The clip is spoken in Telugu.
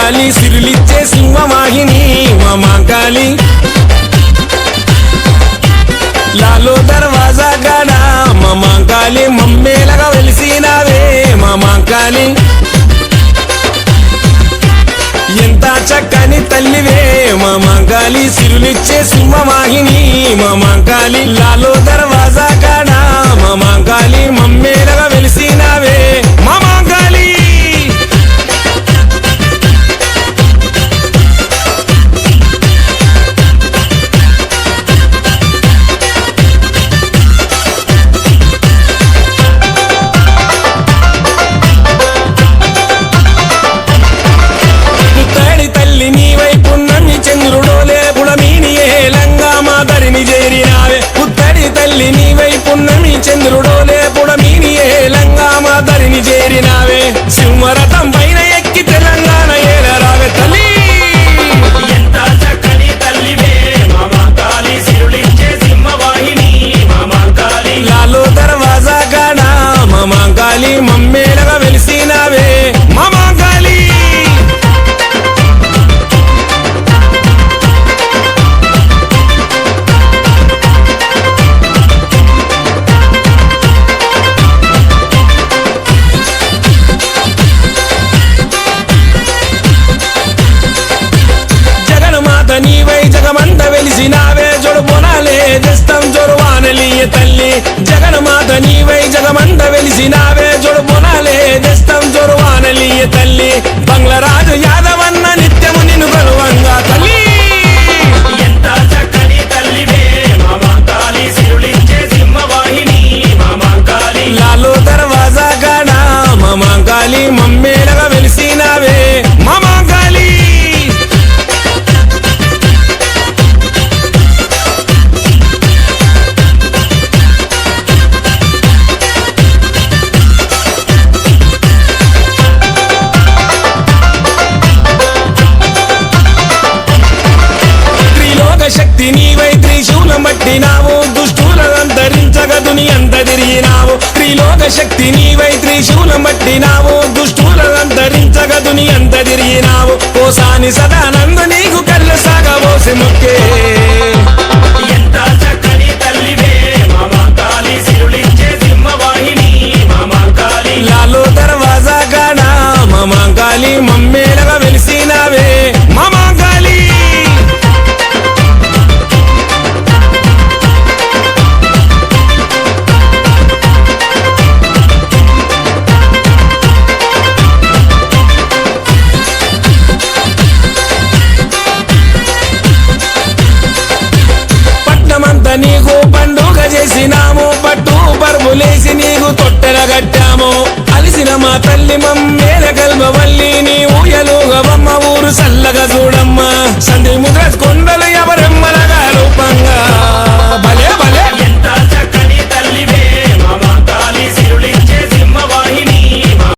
మాంకాళి సిరులిచ్చే సింహవాహిని మా మాంకాళి లాలో దర్వాజా కాడ మా మాంకాళి మమ్మేలగా వెలిసినావే మా మాంకాళి ఎంత చక్కని తల్లివే మా మాంకాళి సిరులిచ్చే సింహవాహిని మా మాంకాళి లాలో దర్వాజా కాడ మా మాంకాళి మమ్మేలగా వెలిసినావే మా మాంకాళి చంద్రుడోలే పుడమీని ఏలంగా మా ధరిని చేరినావే పుత్తడి తల్లి నీవై పున్నమి చంద్రుడోలే పుడమీని ఏలంగా మా ధరిని చేరినావే సింహరథం పైన ఎక్కి తెలంగాణ ఏలరావే తల్లి ఎంత చక్కని తల్లివే మా మాంకాళి సిరులిచ్చే సింహవాహిని మా మాంకాళి లాలో దర్వాజా కాడ మా మాంకాళి మమ్మేలగా వెలిసినావే మా మాంకాళి నీవై జగమంత వెలిసినావే జోడు పొనాలే దస్తం జోరువానలియ తల్లి జగన్మాత నీవై జగమంత వెలిసినావే జోడు పొనాలే దస్తం జోరువానలియ తల్లి బంగ్లరాజు యాదవన్న నిత్యము నిన్ను గర్వంగా తల్లి ఎంత చక్కని తల్లివే మా మాంకాళి సిరులిచ్చే సింహవాహిని మా మాంకాళి లాలో దర్వాజా కాడ మా మాంకాళి మమ్మేలగా వెలిసినావే మా మాంకాళి శక్తి నీవై త్రిశూలం పట్టినావు దుష్టులంతరించగా దునియంత తిరిగినావు త్రిలోక శక్తి నీవై త్రిశూలం పట్టినావు దుష్టులంతరించగా దునియంత తిరిగినావు కోసాని సదానంద నీకు కళ్ళ సాగబోసి మొక్కే ఎంత చక్కని తల్లివే మా మాంకాళి సిరులిచ్చే సింహవాహిని మా మాంకాళి లాలో దర్వాజా కాడ మా మాంకాళి మమ్మేలగా వెలిసినావే మా మాంకాళి నీకు పండుగ చేసినాము పట్టు పరుపులేసి నీకు తొట్టెల కట్టాము అలిసిన మా తల్లి మమ్మేల కల్పవల్లి నీ ఊయలుగవమ్మ ఊరు చల్లగా చూడమ్మ సంధి ముద్ర కొండలు